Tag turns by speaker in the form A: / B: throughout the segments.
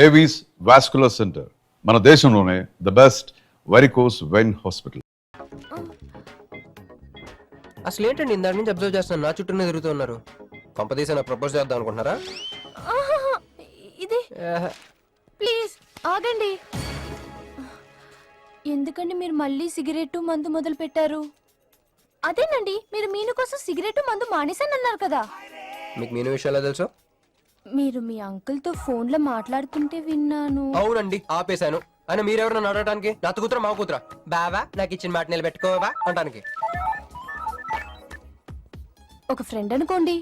A: Avis vascular centre, మన దేశంలోనే the best varicose vein hospital.
B: అసలు ఏంటండి ఇందాక నుంచి అబ్జర్వ్ చేస్తున్నాను, నా చుట్టూనే తిరుగుతూ ఉన్నారు. కొంపదీసి నా ప్రపోజ్ చేద్దాం అనుకుంటున్నారా?
C: ఇది ప్లీజ్ ఆగండి. ఎందుకండి మీరు మళ్ళీ సిగరెట్ మందు మొదలు పెట్టారు? అదేనండి, మీరు మీను కోసం సిగరెట్ మందు మానేశానన్నారు కదా.
B: మీకు మీను విషయాలు తెలుసు?
C: మీరు మీ అంకుల్ తో ఫోన్ లో మాట్లాడుతుంటే విన్నాను.
B: అవునండి, ఆపేశాను. ఆయన మీరెవరన్నా అడగటానికి? నా కూతురా మా కూతురా? బావా నాకు ఇచ్చిన మాట నిలబెట్టుకోవా అంటానికి.
C: ఒక ఫ్రెండ్ అనుకోండి.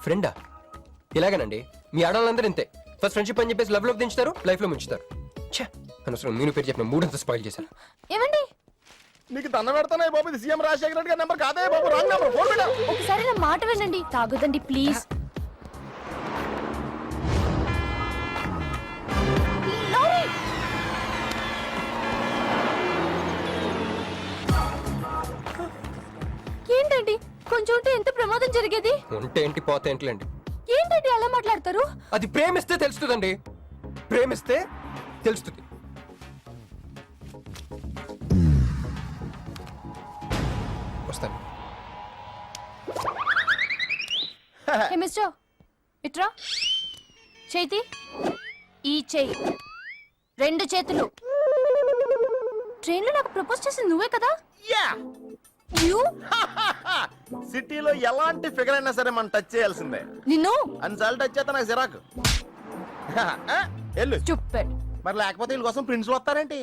B: ఫ్రెండా? ఇలాగేనండి, మీ ఆడవాళ్ళందరూ ఇంతే. ఫస్ట్ ఫ్రెండ్షిప్ అని చెప్పేసి లవ్ లో దించుతారు, లైఫ్ లో ముంచుతారు. అనవసరం మీను పేరు చెప్పిన మూడంతా స్పాయిల్ చేశారు.
C: ఏమండి,
D: నీకు దండ పెడతానే బాబు, ఇది సీఎం రాజశేఖర రెడ్డి గారి నెంబర్ కాదే బాబు, రాంగ్ నెంబర్. ఫోన్ పెట్టు.
C: ఒకసారి నా మాట వినండి. తాగుదండి ప్లీజ్. ఏంటండి, కొంచెం ఉంటే ఎంత ప్రమాదం జరిగేది.
B: ఉంటే ఏంటి, పోతే ఏంటిలేండి.
C: ఏంటండి అలా మాట్లాడతారు?
B: అది ప్రేమిస్తే తెలుస్తుందండి, ప్రేమిస్తే తెలుస్తుంది. వస్తాను.
C: హే మిస్టర్, ఇట్రా. చేతి ఈ చేయి, రెండు చేతులు. ట్రైన్ లో నాకు ప్రపోజ్ చేసింది నువ్వే కదా?
D: యా.
C: యు
D: సిటీలో ఎలాంటి ఫిగర్ అయినా సరే మనం టచ్ చేయాల్సిందే.
C: నిన్ను
D: అన్నిసార్లు టచ్ చేస్తా నాకు సిరాకు. ఎల్లు.
C: స్టూపిడ్.
D: మరి లేకపోతే వీళ్ళ కోసం ప్రిన్సిపల్ వస్తారేంటి?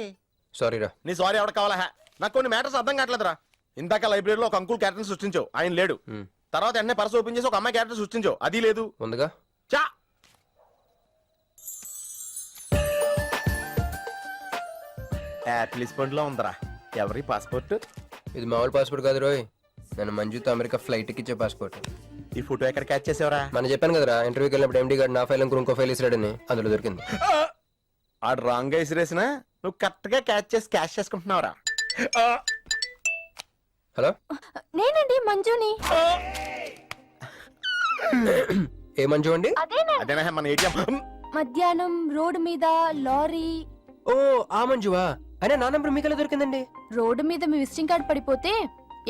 B: సారీ రా.
D: నీ సారీ ఎవడ కావాలా? నాకు కొన్ని మ్యాటర్స్ అర్థం కావట్లేదురా. ఇందాక లైబ్రరీలో ఒక అంకుల్ క్యారెక్టర్ సృష్టించావు, ఆయన లేడు. తర్వాత ఎన్నే పర్స్ ఓపెన్ చేసి ఒక అమ్మాయి క్యారెక్టర్ సృష్టించావు, అది లేదు.
B: ముందుగా
D: చా యాపిల్ పండులో ఉందరా. ఎవరి పాస్పోర్ట్?
B: ఇది మామూలు పాస్పోర్ట్ కాదు రోయ్, నన్ను మంజుతో అమెరికా ఫ్లైట్ కి ఇచ్చే పాస్పోర్ట్.
D: ఈ ఫోటో ఎక్కడ క్యాచ్ చేసావరా?
B: మనం చెప్పాను కదరా, ఇంటర్వ్యూకి వెళ్ళినప్పుడు ఎండి గారు నా ఫైల్ ఇంకో ఫైల్ ఇసిరాడని, అందులో దొరికింది.
D: ఆడు రాంగ్ గా ఇసిరేసినా నువ్వు కరెక్ట్ గా క్యాచ్ చేసి క్యాష్ చేసుకుంటున్నావురా.
B: హలో,
C: నేనండి మంజుని.
B: ఏ మంజు అండి?
D: అదేనా మన ఏటీఎం.
C: మధ్యాహ్నం రోడ్డు మీద లారీ.
B: ఓ ఆ మంజువా? అయినా నా నంబర్ మీకెలా దొరికిందండి?
C: రోడ్డు మీద మీ విజిటింగ్ కార్డ్ పడిపోతే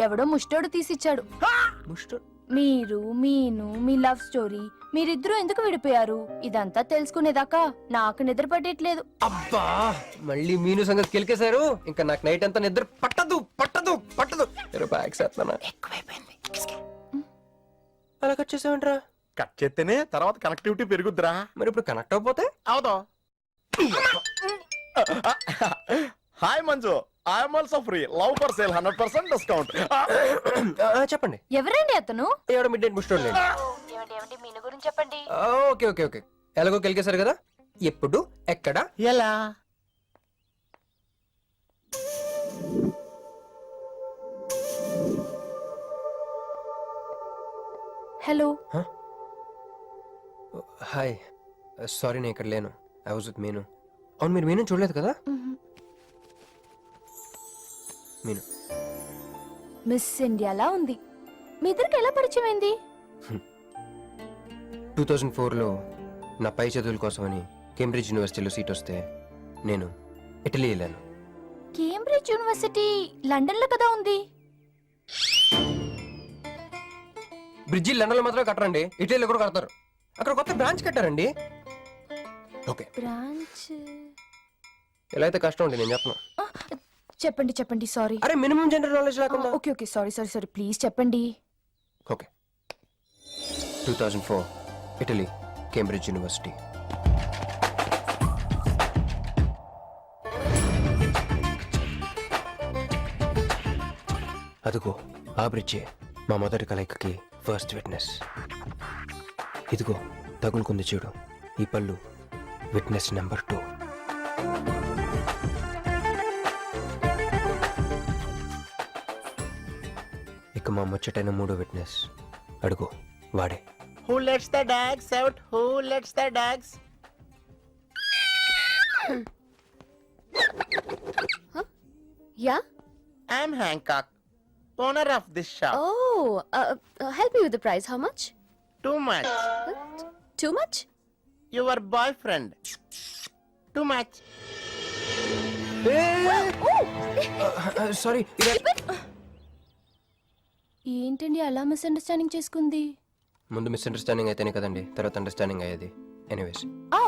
C: ఎవడో ముష్టోడు తీసిచ్చాడు. మీరు మీను మీ లవ్ స్టోరీ, మీరిద్దరూ ఎందుకు విడిపోయారు ఇదంతా తెలుసుకునేదాకా నాకు నిద్ర పట్టట్లేదు.
B: అబ్బా, మళ్ళీ మీను సంగతి కెలికేశారు. ఇంకా నాకు నైట్ అంతా నిద్ర పట్టదు పట్టదు పట్టదు. ఎక్కువైపోయింది. అలా కట్ చేసావంట్రా?
D: కట్ చేస్తేనే తర్వాత కనెక్టివిటీ పెరుగుద్దిరా.
B: మరి ఇప్పుడు కనెక్ట్ అవ్వకపోతే?
D: అవుదా? Hi Manju, I'm also free. Love for sale 100% discount.
B: చెప్పండి.
C: ఎవరండి అతను?
B: ఎవడో మిడ్ నైట్ బుస్టోడ్ లేండి.
C: మీను గురించి చెప్పండి.
B: ఓకే ఓకే ఓకే, ఎలాగో కెలికేశారు కదా. ఎప్పుడు, ఎక్కడ,
D: ఎలా?
C: హలో.
B: హాయ్, సారీ నేను ఇక్కడ లేను. ఐ వాజ్ విత్ మీను. అవును, మీరు మీను చూడలేదు కదా? మీను
C: మిస్ ఇండియాలా ఉంది. మీ ఇద్దరికి ఎలా పరిచయం అయింది?
B: 2004లో నా పై చదువుల కోసమని కేంబ్రిడ్జ్ యూనివర్సిటీలో సీట్ వస్తే నేను ఇటలీ వెళ్ళాను.
C: కేంబ్రిడ్జ్ యూనివర్సిటీ లండన్ లో కదా ఉంది.
B: బ్రిడ్జి లండన్లో మాత్రమే కట్టరండి, ఇటలీలో కూడా కడతారు. అక్కడ కొత్త బ్రాంచ్ కట్టారండి. ఓకే,
C: బ్రాంచ్
B: ఎలా అయితే కష్టం అండి, నేను చెప్పను.
C: చెప్పండి చెప్పండి. సారీ.
B: అరే మినిమం జనరల్ నాలెడ్జ్ లేకుండా.
C: Okay okay, sorry sorry sorry, please చెప్పండి.
B: Okay, 2004 Italy, Cambridge university. అదిగో ఆ బ్రిడ్జే మా మొదటి కలయికకి ఫస్ట్ విట్నెస్. ఇదిగో తగులుకుంది చూడు ఈ పళ్ళు, విట్నెస్ నెంబర్ 2. ఇక మా ముచ్చటైన 3వ విట్నెస్, అడుగు వాడే.
D: Who lets the dogs out? Who lets the dogs?
C: Yeah?
D: I'm Hancock, owner of this shop.
C: Oh, help me with the price. How much?
D: Too much.
C: Too much?
D: Your boy friend too much.
B: Sorry.
C: ఏంటండి అలా misunderstanding చేసుకుంది?
B: ముందు misunderstanding అయితేనే కదండి తర్వాత understanding అయ్యేది. Anyways,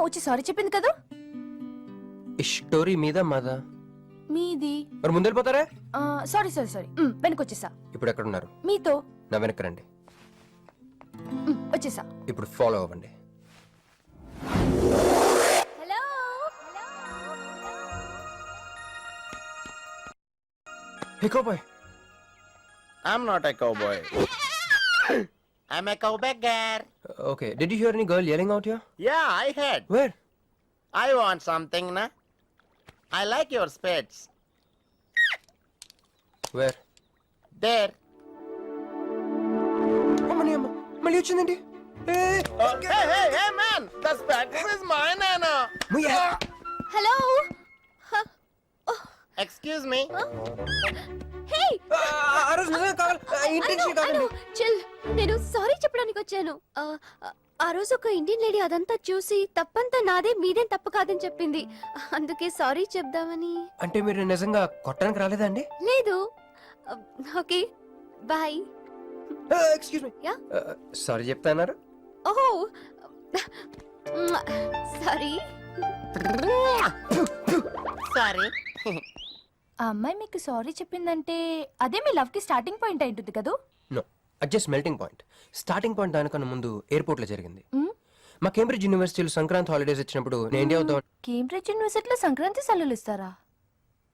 C: వచ్చి sorry చెప్పింది కదా.
B: ఈ స్టోరీ మీద మాదా?
C: మీది.
B: మరి ముందు వెళ్ళిపోతారా?
C: సారీ సారీ సారీ, వెనకొచ్చేసా.
B: ఇప్పుడు ఎక్కడ ఉన్నారు?
C: మీతో.
B: నా వెనక్కి రండి.
C: వచ్చేసా.
B: ఇప్పుడు ఫాలో అవ్వండి.
C: Hello.
B: Hey cowboy.
D: I'm not a cowboy. I'm a cowbagger.
B: Okay, did you here any girl yelling out here?
D: Yeah, I heard.
B: Where?
D: I want something, na? I like your spades.
B: Where?
D: There.
B: అమ్మని అమ్మ, మళ్ళీ వచ్చిందండి.
D: Hey, man! The spades is mine, Anna.
C: Hello.
D: Excuse me.
E: హే
B: ఆ రోజు నిజంగా కావాలి, intention కాదండి.
E: Chill, నేను సారీ చెప్పడానికి వచ్చాను. ఆ రోజు ఒక ఇండియన్ లేడీ అదంతా చూసి తప్పంతా నాదే మీదేం తప్పు కాదని చెప్పింది. అందుకే సారీ చెప్దామని.
B: అంటే మీరు నిజంగా కొట్టడానికి రాలేదా అండి?
E: లేదు. Okay bye.
B: Excuse me.
E: Yeah?
B: Sorry చెప్తాన్నారు.
E: ఓహో సారీ.
D: Sorry.
C: ఆ అమ్మాయి మీకు సారీ చెప్పిందంటే అదే మీ లవ్ కి స్టార్టింగ్ పాయింట్ అయి ఉంటుంది కదా.
B: No, just melting point. Starting point దానికన్నా ముందు ఎయిర్పోర్ట్ లో జరిగింది.
C: మ్?
B: మా కేంబ్రిడ్జ్ యూనివర్సిటీలో సంక్రాంతి హాలిడేస్ వచ్చినప్పుడు నేను ఇండియా వద్దాం.
C: కేంబ్రిడ్జ్ యూనివర్సిటీలో సంక్రాంతి సెలవులు ఇస్తారా?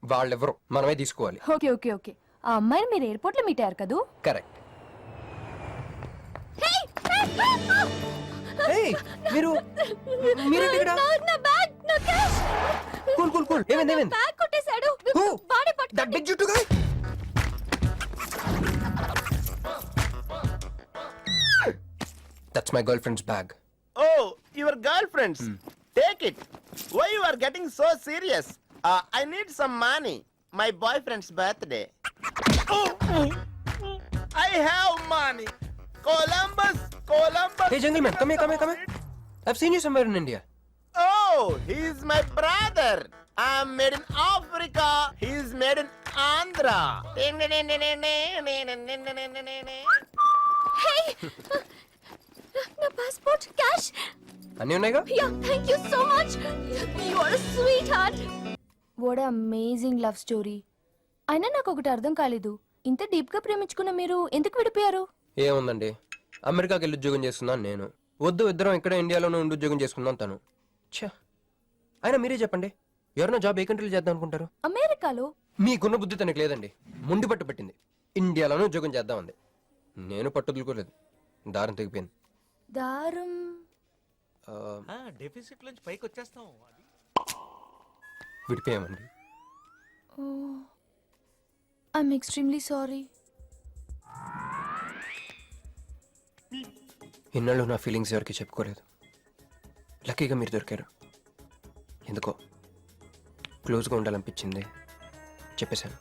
B: వాళ్ళెవరు, మనమే తీసుకోవాలి.
C: Okay okay okay. ఆ అమ్మాయిని మీరు ఎయిర్పోర్ట్ లో మీట్ అయ్యారు కదా.
B: కరెక్ట్. మీరు మీరేంటి ఇక్కడ?
E: నా బ్యాగ్, నా క్యాష్.
B: Cool cool cool. ఏమైంది ఏమైంది?
E: బ్యాగ్ కొట్టేశాడు.
B: Who?
E: బాడీ
B: That big జుట్టు guy? That's my girlfriend's bag.
D: Oh, your girlfriends. Take it. Why you are getting so serious? I need some money. My boyfriend's birthday. Oh, I have money. Columbus.
B: Hey gentleman, come here. I've seen you somewhere in India.
D: Oh, he's my brother. I'm made in Africa. He's made in Andhra.
E: Hey నా passport, cash.
B: అన్నీ ఉన్నాయిగా?
E: Yeah, thank you so much. You are a sweetheart.
C: What amazing love story. అయినా నాకు ఒకటి అర్థం కాలేదు, ఇంత deep గా ప్రేమించుకున్న మీరు ఎందుకు విడిపోయారు?
B: ఏముందండి, అమెరికాకి వెళ్ళి ఉద్యోగం చేస్తున్నాను నేను. వద్దు, ఇద్దరం ఇక్కడ ఇండియాలోనే ఉండి ఉద్యోగం చేసుకుందాం తను. ఛా, అయినా మీరే చెప్పండి, ఎవరైనా జాబ్ ఏ కంట్రీలో చేద్దాం అనుకుంటారు?
C: అమెరికాలో?
B: మీకున్న బుద్ధి తనకు లేదండి. ముండి పట్టు పెట్టింది, ఇండియాలోనే ఉద్యోగం చేద్దాం అంది. నేను పట్టుదలుకోలేదు, దారం తెగిపోయింది.
C: దారం?
F: డెఫిసిట్ నుంచి పైకి వచ్చేస్తాం.
B: విడిపోయామండి.
C: I'm extremely sorry.
B: ఇన్నాళ్ళు నా ఫీలింగ్స్ ఎవరికి చెప్పుకోలేదు. లక్కీగా మీరు దొరికారు. ఎందుకో క్లోజ్గా ఉండాలనిపించింది, చెప్పేశాను.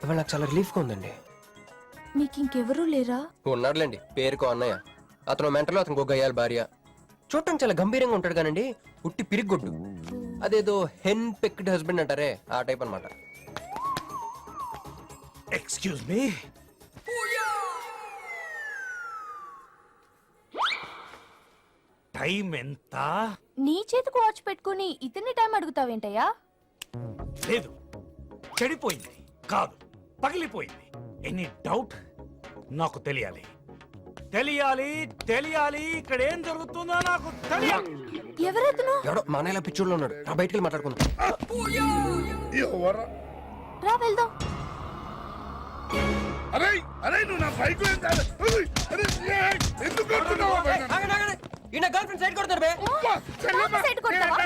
B: ఇవాళ నాకు చాలా రిలీఫ్గా ఉందండి.
C: మీకు ఇంకెవరూ లేరా?
B: ఉన్నాడులేండి, పేరుకో అన్నయ్య. అతను మెంటలో, అతను గొగ్గయ్యాలి భార్య. చూడటానికి చాలా గంభీరంగా ఉంటాడు కానండి, ఉట్టి పిరిగొడ్డు. అదేదో హెన్ పెక్డ్ హస్బెండ్ అంటారే, ఆ టైప్ అన్నమాట.
F: Excuse me. టైం ఎంత?
C: నీ చేతికి వాచ్ పెట్టుకుని ఇతన్ని టైం అడుగుతావేంటయ్యా?
F: లేదు, చెడిపోయింది కాదు, పగిలిపోయింది. Any doubt? నాకు తెలియాలి. ఇక్కడ ఏం జరుగుతుందో నాకు తెలియాలి.
C: ఎవరతను?
B: ఎవడో మానేలా పిచ్చోళ్ళు ఉన్నాడు, రా బయటికి వెళ్ళి మాట్లాడుకుందాం.
C: రా వెళ్దాం.
F: నువ్వు నా బైక్
B: సైడ్ కొడతారు బే.
C: సైడ్ కొడతావా?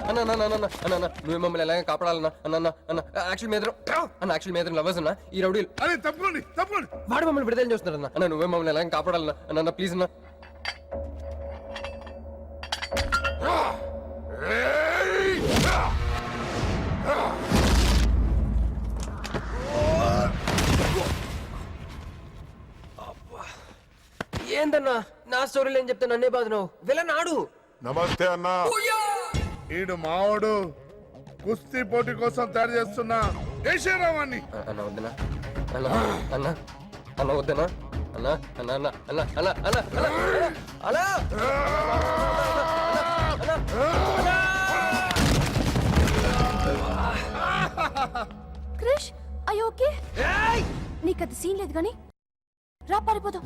B: అన్న నువ్వు మమ్మల్ని ఎలాగ కాపాడాలన్నా అన్న యాక్చువల్ మీద యాక్చువల్ మీద లవర్స్ అన్న ఈ రౌడీలు
F: అరే తప్పండి తప్పండి.
B: వాడు మమ్మల్ని విడుదల చేస్తున్నారన్న అన్న నువ్వే మమ్మల్ని ఎలాగ కాపాడాలన్నా అన్న ప్లీజ్ అన్న. ఏందన్నా నా స్టోరీలు ఏం చెప్తే నన్నే బాధ నువ్వు వెళ్ళనాడు.
G: నమస్తే అన్నా.
F: ఈడు మావాడు కుస్తీ పోటీ కోసం తయారు చేస్తున్నా ఏషారావాణ్ణి.
B: అన్న వద్దనా అన్న అన్న అన్న వద్దనా అన్న అన్న అన్న అన్న అన్న అన్న అన్న అన్న
C: క్రిష్ అయ్యో ఓకే నీకు అది సీన్ లేదు కానీ రా పారిపోదాం.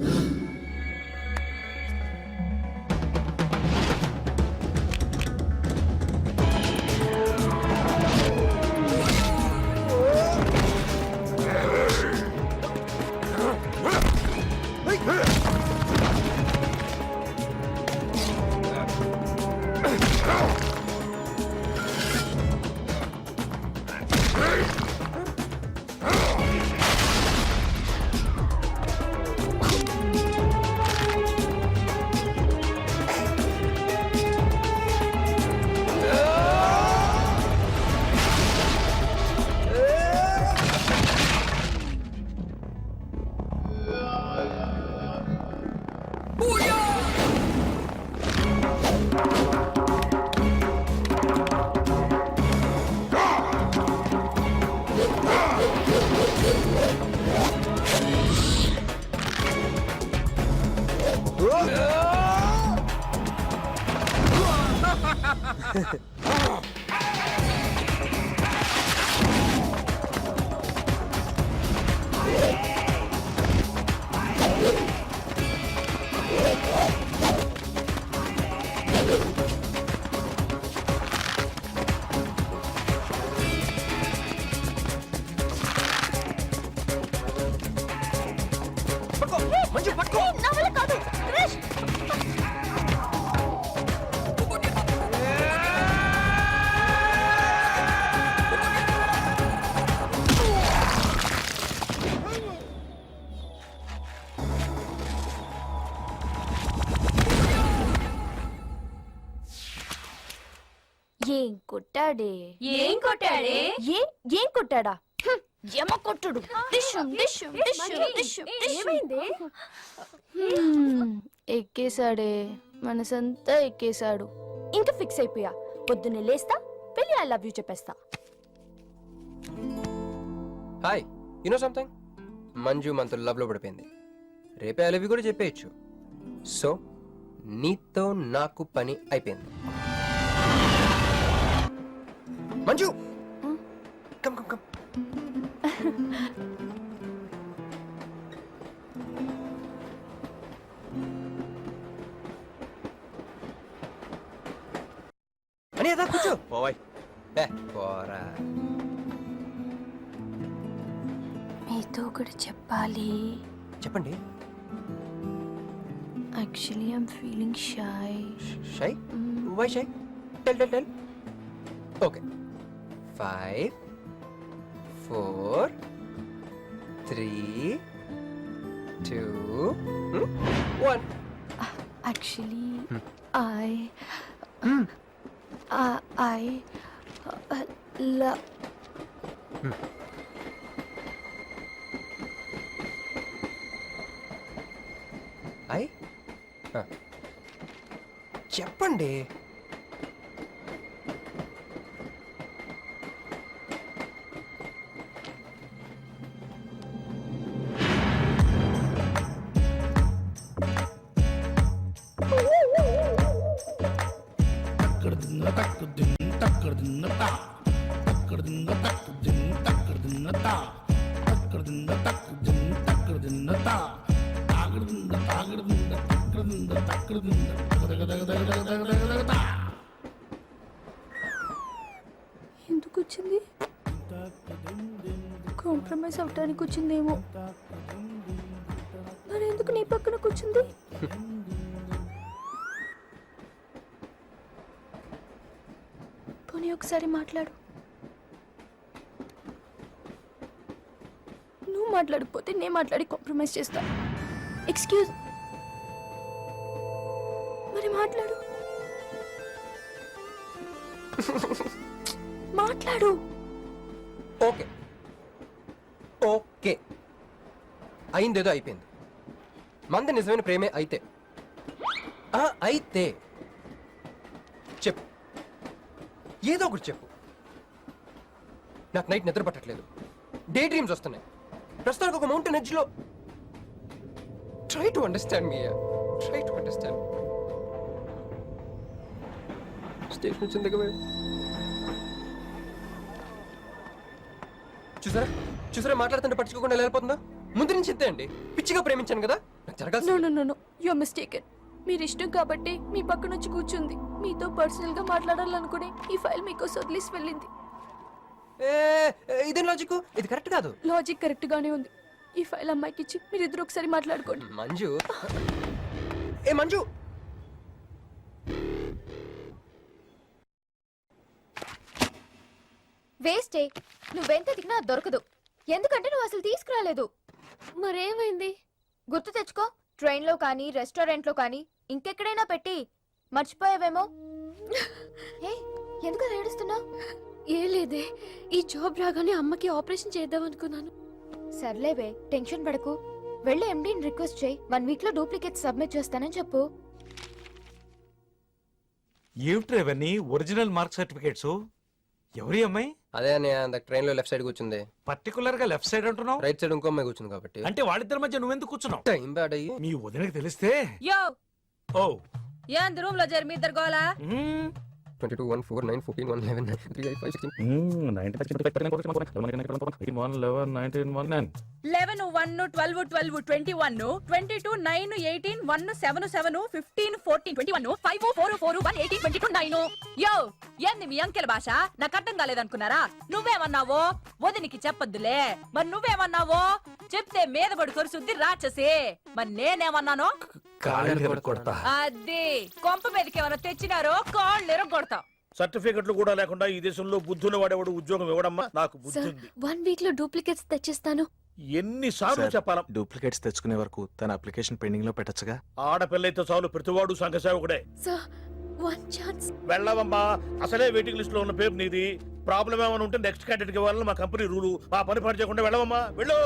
C: మంచి పట్టుకో. నా వల్ల కాదు క్రిష్. ఏం కొట్టాడే
E: ఏం కొట్టాడే?
C: ఏం కొట్టాడా యమ కొట్టుడు డిషుం డిషుం డిషుం డిషుం ఏమైంది? ఎక్కేశాడే మనసంతా ఎక్కేశాడు. ఇంకా ఫిక్స్ అయిపోయా పొద్దున్నే లేస్తా పెళ్ళి ఐ లవ్ యూ చెప్పేస్తా.
B: Hi you know something Manju మనతో లవ్ లో పడిపోయింది. రేపే ఐ లవ్ యూ కూడా చెప్పేయచ్చు. సో నీతో నాకు పని అయిపోయింది. Manju come come come. అని అదా కూర్చో పోవాయ్ పోరా.
C: మీతో ఒకటి చెప్పాలి.
B: చెప్పండి.
C: Actually I'm feeling shy.
B: Shy why shy tell tell tell. Okay 5 4 3 2 1.
C: Actually, I love.
B: చెప్పండి.
C: ఎందుకు వచ్చింది? కాంప్రమైజ్ అవడానికి వచ్చిందేమో. మరి ఎందుకు నీ పక్కన కూర్చుంది? పోనీ పోనీ ఒకసారి మాట్లాడు. నువ్వు మాట్లాడకపోతే నేను మాట్లాడి కాంప్రమైజ్ చేస్తా. ఎక్స్క్యూజ్, మరి మాట్లాడు. మాట్లాడు.
B: ఓకే ఓకే, అయిందేదో అయిపోయింది. మంది నిజమైన ప్రేమే అయితే అయితే చెప్పు, ఏదో ఒకటి చెప్పు. నాకు నైట్ నిద్ర పట్టట్లేదు, డే డ్రీమ్స్ వస్తున్నాయి. ప్రస్తుతానికి ఒక మౌంటైన్ ఎడ్జ్ లో. Try to understand me, try to understand. Station వచ్చింది దగ్గర. చూసారా చూసారా, మాట్లాడుతుంటే పట్టించుకోకుండా వెళ్ళిపోతుందా? ముందు నుంచి ఇంతే అండి, పిచ్చిగా ప్రేమించాను కదా, నాకు జరగాల్సి.
C: No you are mistaken. మీరు ఇష్టం కాబట్టి మీ పక్కన వచ్చి కూర్చుంది. మీతో పర్సనల్ గా మాట్లాడాలనుకుని ఈ ఫైల్ మీకు వదిలేసి వెళ్ళింది.
B: ఇదేం లాజిక్? ఇది కరెక్ట్ కాదు.
C: లాజిక్ కరెక్ట్ గానే ఉంది. ఈ ఫైల్ అమ్మాయికి ఇచ్చి మీరిద్దరు ఒకసారి మాట్లాడుకోండి.
B: మంజు, మంజు,
E: వేస్టే, నువ్వెంత తిన్నా దొరకదు. ఎందుకంటే నువ్వు అసలు తీసుకురాలేదు. మరేమైంది గుర్తు తెచ్చుకో. ట్రైన్లో కానీ రెస్టారెంట్లో కానీ ఇంకెక్కడైనా పెట్టి మర్చిపోయావేమో. ఎందుకు ఏడుస్తున్నావు? ఏ లేదే, ఈ జాబ్ రాగానే అమ్మకి ఆపరేషన్ చేద్దాం అనుకున్నాను. సర్లేవే, టెన్షన్ పడకు. వెళ్ళి ఎండీని రిక్వెస్ట్ చేయి, 1 వీక్ లో డూప్లికేట్ సబ్మిట్ చేస్తానని చెప్పు.
G: ఏమిట్రా ఇవన్నీ ఒరిజినల్ మార్క్ సర్టిఫికేట్స్? ఎవరి అమ్మాయి?
B: అదే అన్నయ్య, ట్రైన్ లో లెఫ్ట్ సైడ్ కూర్చుంది.
G: పర్టికులర్ గా లెఫ్ట్ సైడ్ అంటున్నావు?
B: రైట్ సైడ్ ఇంకో అమ్మాయి కూర్చుంది కాబట్టి.
G: అంటే వాళ్ళిద్దరి మధ్య నువ్వెందుకు కూర్చున్నావు?
B: టైం బ్యాడ్ అయ్యి.
G: మీ వదినకి తెలిస్తే
H: యో
G: ఓ
H: ఏంది రూమ్ లో జరి మీ ఇద్దరు గోలా?
B: 22 1 4 9 14 1 11 3 5 6
H: 11 1 12 12 21 22 9 18 1 7 7 15 14 21 5 4 4 1 18 22 9. యో ఏంది మీ అంకెల భాష? నాకు అర్థం కాలేదనుకున్నారా? నువ్వేమన్నావో వదినికి చెప్పొద్దులే. మరి నువ్వేమన్నావో చెప్తే మీద పడి కొరుసుద్ది రాచసి. మరి నేనేమన్నానో అది కొంప మీదకి ఏమైనా తెచ్చినారో కాళ్ళు ఎరగొడతా.
I: సర్టిఫికెట్లు కూడా లేకుండా ఈ దేశంలో బుద్ధుని వాడేవాడు ఉద్యోగం ఇవ్వడమ్మా. నాకు బుద్ధి
E: సార్,
I: ఉంది.
E: 1 వీక్ లో డూప్లికేట్స్ తెచ్చిస్తాను.
I: ఎన్నిసార్లు చెప్పాలా?
J: డూప్లికేట్స్ తెచ్చుకునే వరకు తన అప్లికేషన్ పెండింగ్ లో పెట్టచ్చుగా.
I: ఆడపిల్లైతే చాలు, ప్రతివాడు సంఘ సేవకుడే.
E: Sir, 1 chance.
I: వెళ్ళవమ్మా, అసలే వెయిటింగ్ లిస్ట్ లో ఉన్న పేరు నీది. ప్రాబ్లం ఏమైనా ఉంటే నెక్స్ట్ క్యాండిడేట్ కి ఇవ్వాలని మా కంపెనీ రూలు. ఆ పని పాటు చేయకుండా వెళ్ళవమ్మా, వెళ్ళు.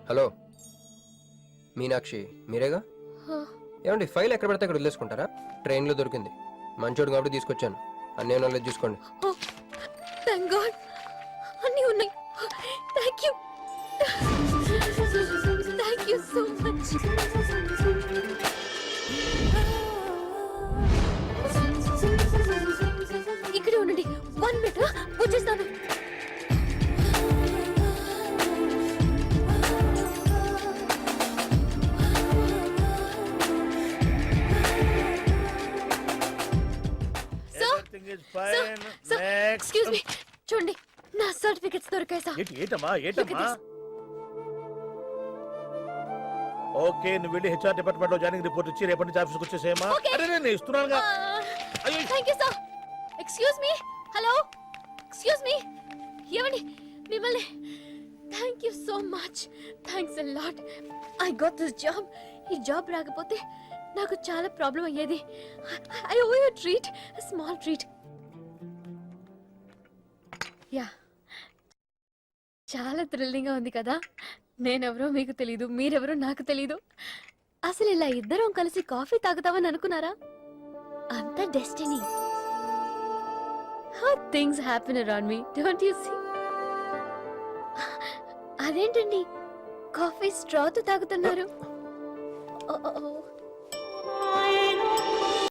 B: హలో మీనాక్షి, మీరేగా? ఏమండి, ఫైల్ ఎక్కడ పెడితే అక్కడ వదిలేసుకుంటారా? ట్రైన్ లో దొరికింది, మంచోడు కాబట్టి తీసుకొచ్చాను. అన్నీ నాలెడ్జ్ చూసుకోండి.
E: థాంక్ గాడ్, అన్నీ ఉన్నాయి. Thank you, thank you so much. ఇక్కడే ఉండండి, 1 మినిట్ వచ్చేస్తాను. ఎక్స్క్యూజ్ మీ, చూడండి నా సర్టిఫికెట్స్ దొరికాయి సార్.
I: ఏంటమ్మా? ఓకే, నువ్వు వెళ్ళి హెచ్ఆర్ డిపార్ట్మెంట్ లో జాయినింగ్ రిపోర్ట్ ఇచ్చి రేపటి నుంచి ఆఫీస్కి వచ్చేసేయమ్మా. అరే నేను ఇస్తున్నానుగా.
E: Thank you sir. Excuse me, hello, excuse me, ఏమండి మిమ్మల్ని. Thank you so much, thanks a lot. I got this job. ఈ జాబ్ రాకపోతే నాకు చాలా ప్రాబ్లం అయ్యేది. I owe you treat, small treat. Yeah, చాలా థ్రిల్లింగ్ గా ఉంది కదా. నేనెవరో మీకు తెలీదు, మీరెవరో నాకు తెలీదు. అసలు ఇలా ఇద్దరం కలిసి కాఫీ తాగుతామని అనుకున్నారా? అంత destiny. How things happen around me, don't you see? అదేంటండి కాఫీ స్ట్రాతో తాగుతున్నారు?